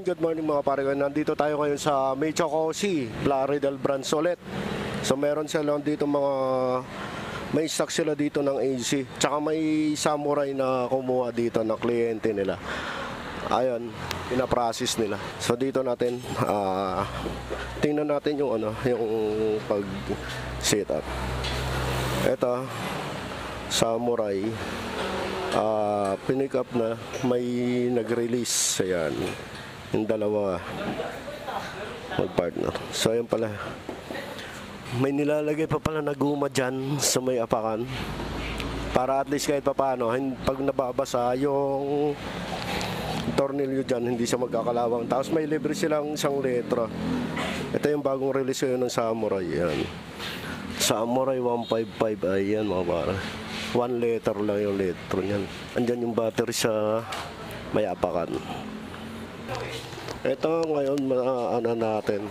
good morning mga pare. Nandito tayo ngayon sa Mechocosi, Playa del Brands ulit. So meron sila dito may stock sila dito ng AC. Tsaka may samurai na kumuha dito na kliyente nila. Ayun, pinaprocess nila. So dito natin, tingnan natin yung pag set up. Ito, samurai. Pinick up na, may nag-release. Ayan, yung dalawa mag-partner. So ayan pala, may nilalagay pa pala na guma dyan sa may apakan, para at least kahit paano pag nababasa yung tornilyo dyan, hindi siya magkakalawang. Tapos may libre silang isang letra. Ito yung bagong release yun ng Samurai. Ayan, Samurai 155. Ayan mga para, 1 letter lang yung letter niyan. Andyan yung battery sa may apakan. Ito ngayon natin.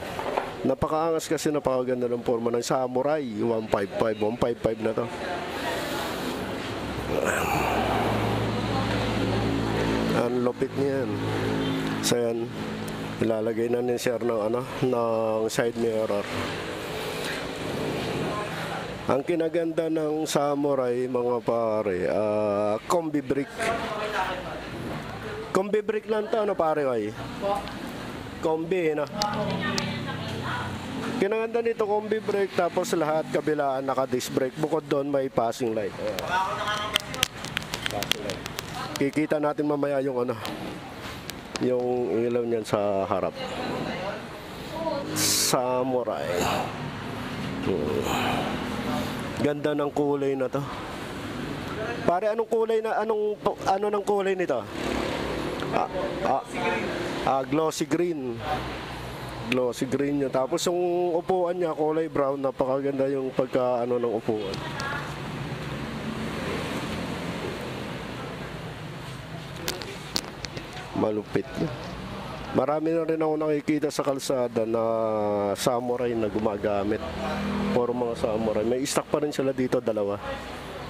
Napakaangas kasi, napakaganda ng forma ng Samurai 155 na to. Ang lupit niyan. So yan, ilalagay na ni sir ng side mirror. Ang kinaganda ng Samurai mga pare, combi brick. Combi brick lang to, pare ay? Combi, na. Kinaganda nito, combi brick, tapos lahat kabilaan naka-disc brake. Bukod doon may passing light. Passing light. Kikita natin mamaya yung yung ilaw niyan sa harap. Samurai. Ganda ng kulay na to. Pare, anong kulay na ano ng kulay nito? Glossy green. Glossy green niya. Tapos yung upuan niya kulay brown. Napakaganda yung pagka ng upuan. Malupit niya. Marami na rin ako nakikita sa kalsada na samurai na gumagamit. Puro mga samurai. May stock pa rin sila dito, dalawa.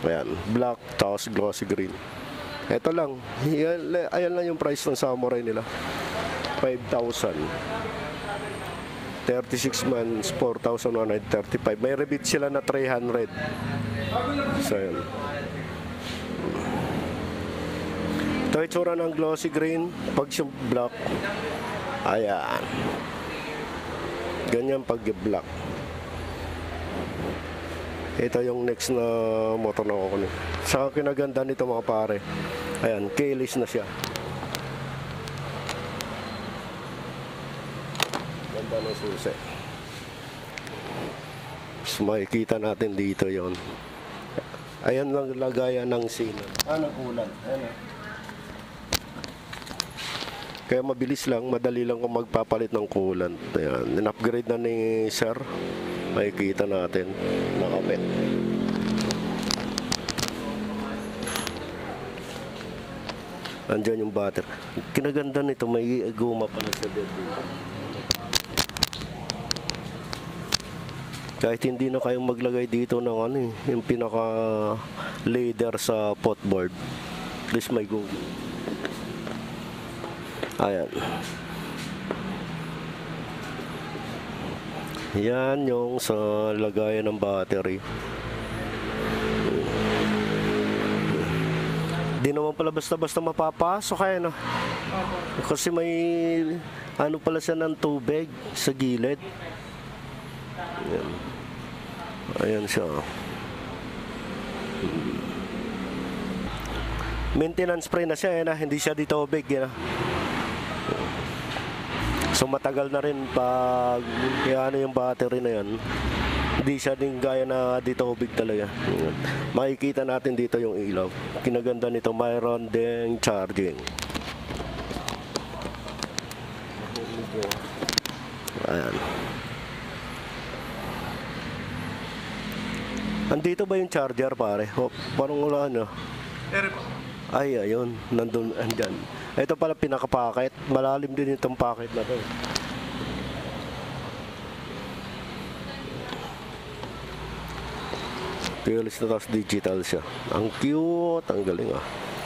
Ayan, black tapos glossy green. Ito lang. Ayan lang yung price ng samurai nila. 5,000. 36 months, 4,135. May rebate sila na 300. So, ayan. Ito yung tsura ng glossy green. Pag yung black, ayan, ganyan pag black. Ito yung next na motor na kukunin. Saka kinaganda nito mga pare, ayan, keyless na siya. Ganda ng susi. So, makikita natin dito yon. Ayan lang lagayan ng sina. Nagulan. Ayan. Kaya mabilis lang, madali lang kung magpapalit ng coolant. Ayan, in-upgrade na ni sir. Makikita natin, nakapit. Andyan yung battery. Kinaganda nito, may guma pala sa dead. Kahit hindi na kayong maglagay dito ng yung pinaka leader sa potboard, at least may guma. Ayan. Yan yung sa lagayan ng battery. Di naman pala basta-basta mapapasok no? Kasi may pala siya ng tubig sa gilid. Ayan. Ayan siya. Maintenance spray na siya hindi siya di tubig So matagal na rin pag yung battery na yan. Hindi siya din gaya na dito tubig talaga. Makikita natin dito yung ilaw. Kinaganda nito, mayroon ding charging. Ayan. Andito ba yung charger pare? Parang wala Ay, ayun, nandun, andyan. Ito pala pinaka-packet. Malalim din itong packet na to. Fearless na, tapos digital siya. Ang cute, ang galing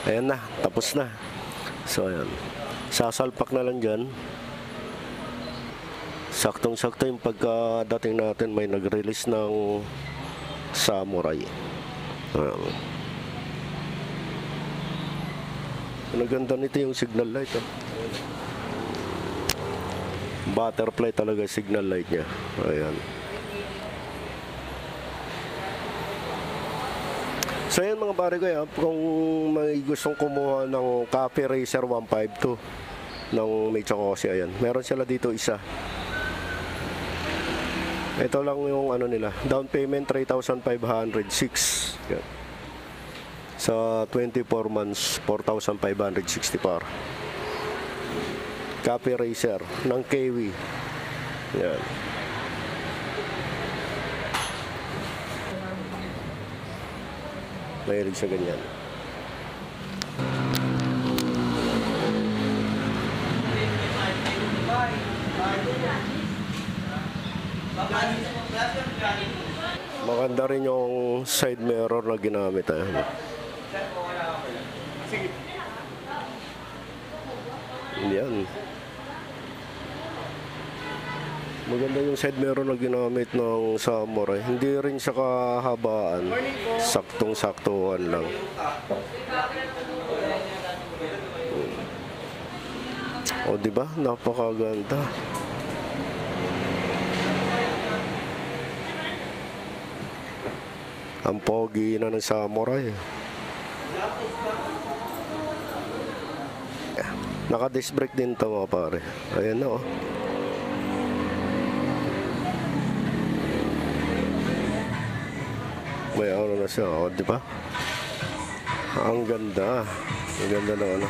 Ayan na, tapos na. So, ayan. Sasalpak na lang dyan. Saktong-sakto yung pagkadating natin may nag-release ng Samurai. Ang ganda nito yung signal light. Butterfly talaga yung signal light niya. Ayan. So yan mga pare ko, kung may gustong kumuha ng Cafe Racer 152 ng Michokoshi, ayan, meron sila dito isa. Ito lang yung ano nila, down payment 3,506. Yan. Sa 24 months 4,564. Cafe Racer ng Kiwi. Yan. Mahilig sa ganyan. Maganda rin yung side mirror na ginamit. Yan. Maganda yung side mirror na ginamit ng Samurai. Hindi rin siya kahabaan. Saktong-saktuhan lang. O diba? Napakaganda. Ang pogi na ng Samurai. Naka-disc brake din to mga pare. Ayan na oh. May ano na siya, oh, di ba? Ang ganda. Ang ganda ng ano.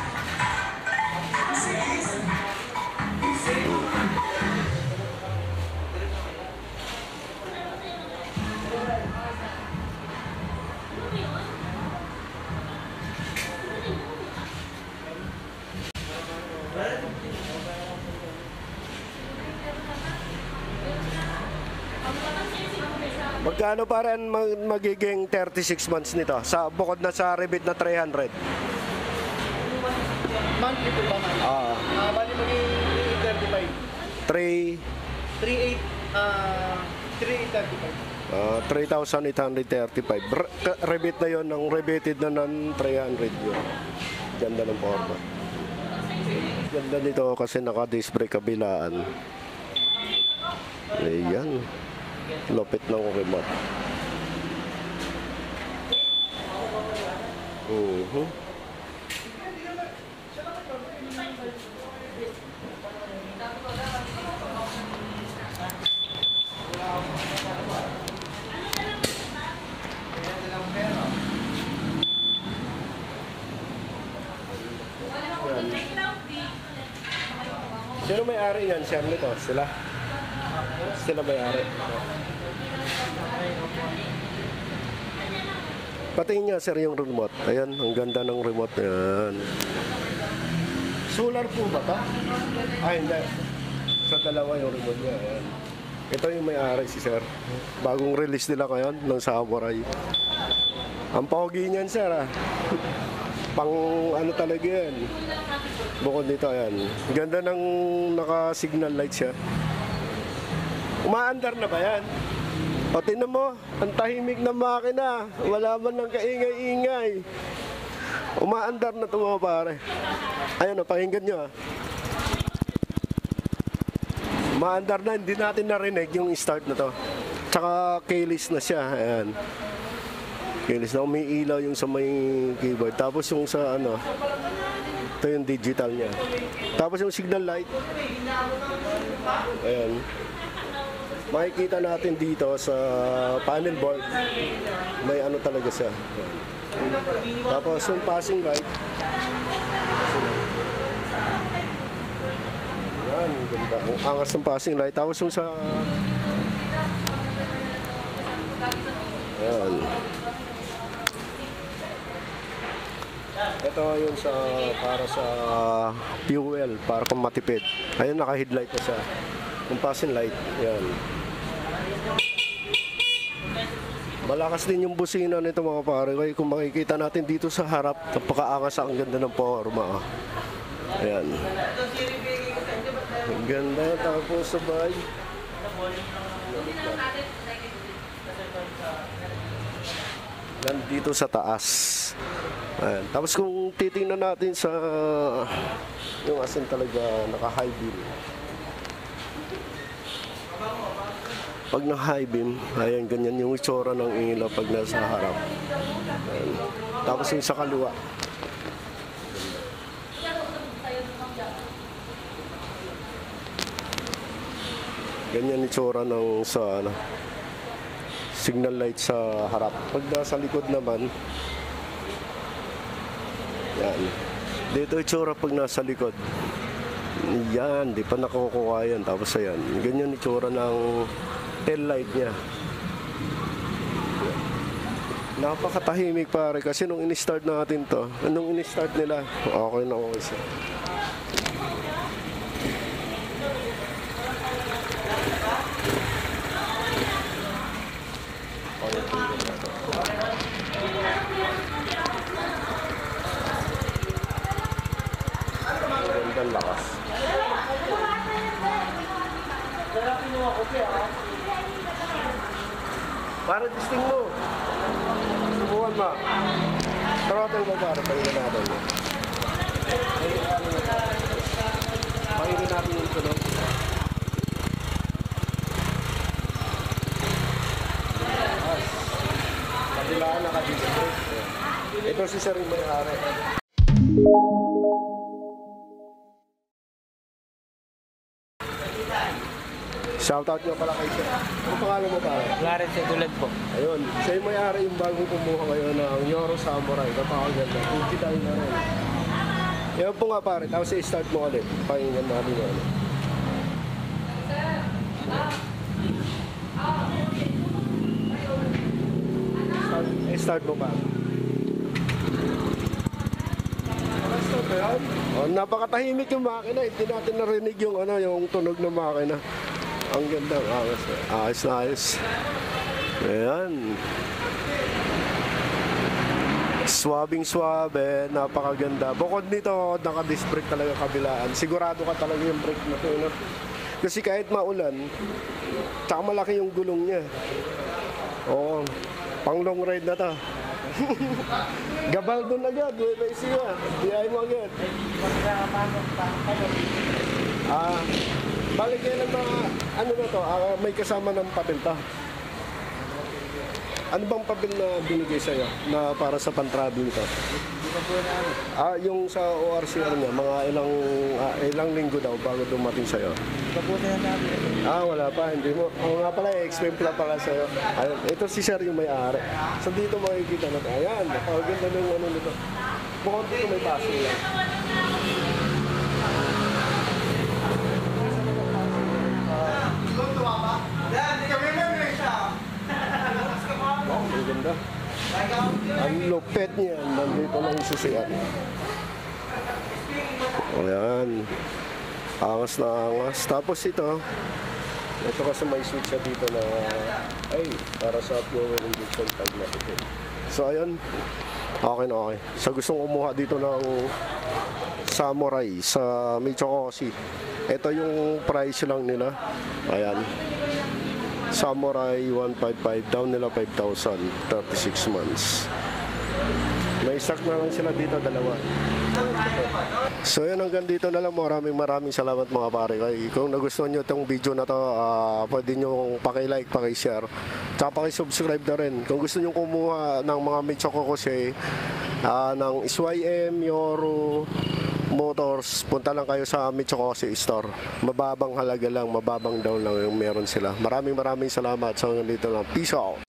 Magkano pa rin magiging 36 months nito? Sa bukod na sa rebate na 300. Monthly po ba man? Bali magiging 35. 3,835. Rebate na yon, ang rebated na ng 300 yun. Ganda ng forma. Ganda nito kasi naka-disc brake kabilaan. Ayan. Lupit ng remote. Sino may-ari yan, sir, nito? Sila? Sila may-ari. Patingin niya, sir, yung remote. Ayan, ang ganda ng remote. Ayan. Solar po ba ito? Ay, hindi. Sa dalawa yung remote niya. Ayan. Ito yung may-ari si sir. Bagong release nila ngayon ng Samurai. Ang pogi niyan, sir, ah. Pang ano talaga yan. Bukod dito, ayan. Ganda ng naka-signal light siya. Umaandar na ba yan? O, tinan mo, ang tahimik na makina. Wala man ng kaingay-ingay. Umaandar na ito mga pare. Ayun o, pakinggan nyo. Umaandar na, hindi natin narinig yung start na to. Tsaka keyless na siya. Ayan. Keyless na, umiilaw yung sa may keyboard. Tapos yung sa ano, ito yung digital niya. Tapos yung signal light. Ayan. Makikita natin dito sa panel board, may ano talaga siya. Tapos yung passing light. Yan, ganda. Ang angas ng passing light. Tapos yung sa... Ayan. Ito yung sa para sa fuel, para kung matipid. Ayun, naka-headlight na siya. Yung passing light. Ayan. Malakas din yung busina nito mga pare. Kaya kung makikita natin dito sa harap, napakaangas, ang ganda ng forma. Ayan. Ang ganda, tapos sabay. Yan dito sa taas. Ayan. Tapos kung titingnan natin sa yung asin talaga naka-high beam. Pag na-high beam, ayan, ganyan yung itsura ng ilaw pag nasa harap. Ayan. Tapos yung sa kaliwa. Ganyan itsura ng sa ano, signal light sa harap. Pag nasa likod naman, yan. Dito itsura pag nasa likod. Yan, di pa nakukuha yan. Tapos ayan, ganyan itsura ng tail light niya. Napakatahimik pare kasi nung in-start natin to, nung in-start nila, okay na okay siya. Magandang lakas. Para disting mo. Subukan mo. Throttle mo para pahingin natin. Pahingin natin yung tunog. Kabilaan naka-display. Ito si Sir yung may-ari. Shoutout nyo pala kay Sir. Ano pangalan mo pare? Clarence Edulad po. Ayun, siya yung may-ari yung bagong kumuha ngayon ng Yoro Samurai. Napakaganda. Digital na rin. Yan po nga pare. Tapos i-start mo ulit. Pakinggan natin yun. Start mo pa. Start ba yan? Oh, napakatahimik yung makina. Hindi natin narinig yung, ano, yung tunog ng makina. Ang ganda. Ayos na ayos. Ayan. Swabing swabe. Napakaganda. Bukod nito, naka-disc brake talaga kabilaan. Sigurado ka talaga yung brake na ito. No? Kasi kahit maulan, tsaka malaki yung gulong niya. Oo. Pang long ride na to. Gabal doon agad. May siya. Diay mo agad. Balik yan ng mga, ano na to, may kasama ng papel to. Ano bang papel na binigay sa'yo na para sa pan-traveling to? Yung sa ORCR niya, mga ilang linggo daw bago dumating sa'yo. Wala pa, hindi mo. Nga pala, explain pala sa'yo. Ayun, ito si Sir yung may-ari. So dito makikita natin. Ayan, napakaganda ng ano nito. Bukod dito may baso lang. Ang ganda. Ang lupet niya. Nandito lang yung susian. Ayan. Angas na angas. Tapos ito kasi may switch siya dito na para sa fuel injection tag na ito. So ayun. Okay na okay. Sa gustong kumuha dito ng Samurai sa Michokoshi, ito yung price lang nila. Ayan. Samurai 155, down nila 5,000, 36 months. May stock na lang sila dito, dalawa. So yan, hanggang dito na lang. Maraming salamat mga pare. Kung nagustuhan nyo itong video na to, pwede nyo paki-like, paki-share, tsaka paki-subscribe na rin. Kung gusto nyo kumuha ng mga Michokoshi, ng SYM, Yoro Motors, punta lang kayo sa Michokoshi Store. Mababang halaga lang, mababang down lang yung meron sila. Maraming salamat. So hanggang dito lang. Peace out.